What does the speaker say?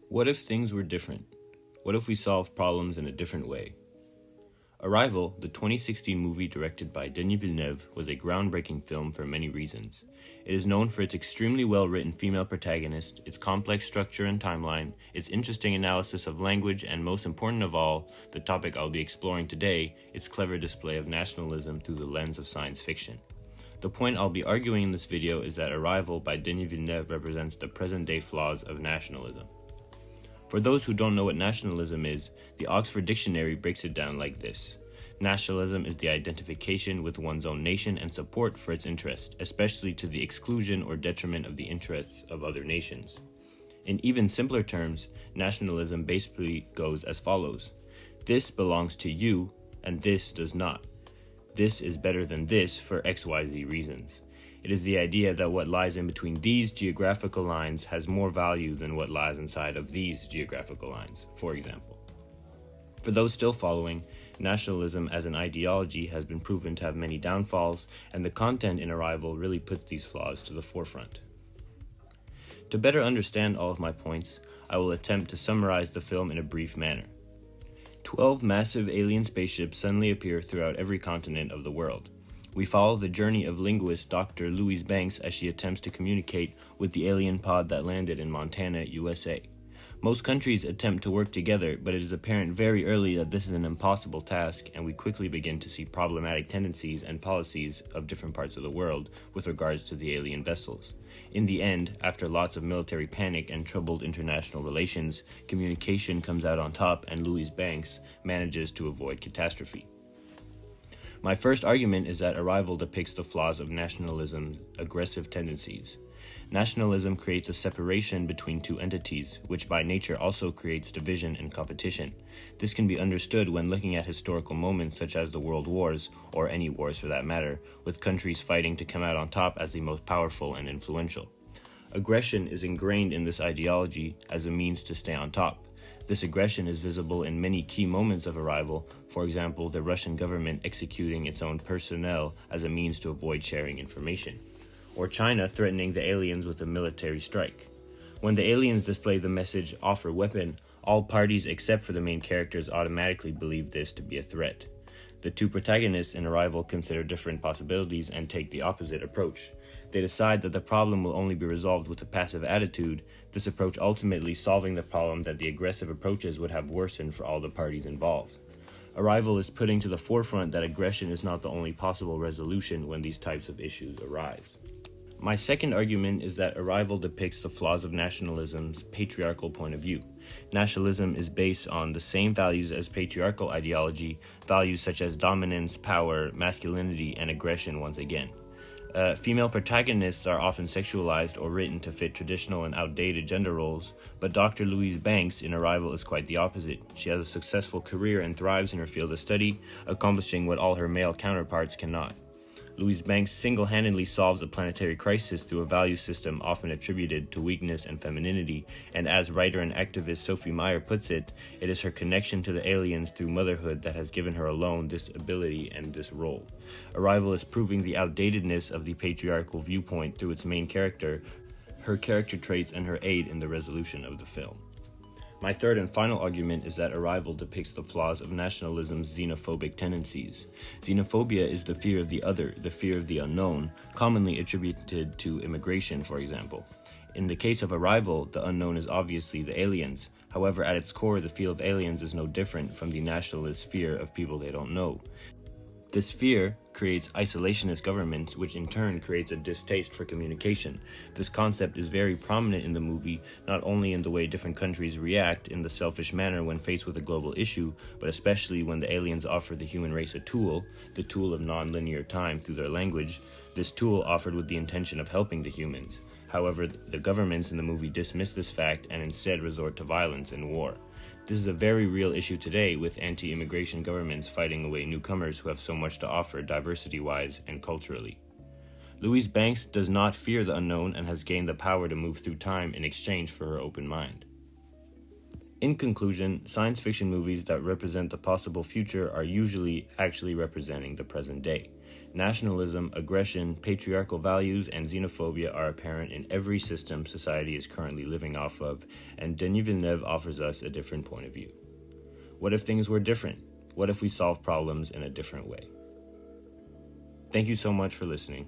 What if things were different? What if we solved problems in a different way? Arrival, the 2016 movie directed by Denis Villeneuve, was a groundbreaking film for many reasons. It is known for its extremely well-written female protagonist, its complex structure and timeline, its interesting analysis of language, and most important of all, the topic I'll be exploring today, its clever display of nationalism through the lens of science fiction. The point I'll be arguing in this video is that Arrival by Denis Villeneuve represents the present-day flaws of nationalism. For those who don't know what nationalism is, the Oxford Dictionary breaks it down like this. Nationalism is the identification with one's own nation and support for its interest, especially to the exclusion or detriment of the interests of other nations. In even simpler terms, nationalism basically goes as follows. This belongs to you, and this does not. This is better than this for XYZ reasons. It is the idea that what lies in between these geographical lines has more value than what lies inside of these geographical lines, for example. For those still following, nationalism as an ideology has been proven to have many downfalls, and the content in Arrival really puts these flaws to the forefront. To better understand all of my points, I will attempt to summarize the film in a brief manner. 12 massive alien spaceships suddenly appear throughout every continent of the world. We follow the journey of linguist Dr. Louise Banks as she attempts to communicate with the alien pod that landed in Montana, USA. Most countries attempt to work together, but it is apparent very early that this is an impossible task, and we quickly begin to see problematic tendencies and policies of different parts of the world with regards to the alien vessels. In the end, after lots of military panic and troubled international relations, communication comes out on top and Louise Banks manages to avoid catastrophe. My first argument is that Arrival depicts the flaws of nationalism's aggressive tendencies. Nationalism creates a separation between two entities, which by nature also creates division and competition. This can be understood when looking at historical moments such as the World Wars, or any wars for that matter, with countries fighting to come out on top as the most powerful and influential. Aggression is ingrained in this ideology as a means to stay on top. This aggression is visible in many key moments of Arrival, for example, the Russian government executing its own personnel as a means to avoid sharing information, or China threatening the aliens with a military strike. When the aliens display the message, "Offer weapon," all parties except for the main characters automatically believe this to be a threat. The two protagonists in Arrival consider different possibilities and take the opposite approach. They decide that the problem will only be resolved with a passive attitude, this approach ultimately solving the problem that the aggressive approaches would have worsened for all the parties involved. Arrival is putting to the forefront that aggression is not the only possible resolution when these types of issues arise. My second argument is that Arrival depicts the flaws of nationalism's patriarchal point of view. Nationalism is based on the same values as patriarchal ideology, values such as dominance, power, masculinity, and aggression once again. Female protagonists are often sexualized or written to fit traditional and outdated gender roles, but Dr. Louise Banks in Arrival is quite the opposite. She has a successful career and thrives in her field of study, accomplishing what all her male counterparts cannot. Louise Banks single-handedly solves a planetary crisis through a value system often attributed to weakness and femininity, and as writer and activist Sophie Meyer puts it, it is her connection to the aliens through motherhood that has given her alone this ability and this role. Arrival is proving the outdatedness of the patriarchal viewpoint through its main character, her character traits, and her aid in the resolution of the film. My third and final argument is that Arrival depicts the flaws of nationalism's xenophobic tendencies. Xenophobia is the fear of the other, the fear of the unknown, commonly attributed to immigration, for example. In the case of Arrival, the unknown is obviously the aliens. However, at its core, the fear of aliens is no different from the nationalist fear of people they don't know. This fear creates isolationist governments, which in turn creates a distaste for communication. This concept is very prominent in the movie, not only in the way different countries react in the selfish manner when faced with a global issue, but especially when the aliens offer the human race a tool, the tool of non-linear time through their language, this tool offered with the intention of helping the humans. However, the governments in the movie dismiss this fact and instead resort to violence and war. This is a very real issue today, with anti-immigration governments fighting away newcomers who have so much to offer diversity-wise and culturally. Louise Banks does not fear the unknown and has gained the power to move through time in exchange for her open mind. In conclusion, science fiction movies that represent the possible future are usually actually representing the present day. Nationalism, aggression, patriarchal values, and xenophobia are apparent in every system society is currently living off of, and Denis Villeneuve offers us a different point of view. What if things were different? What if we solved problems in a different way? Thank you so much for listening.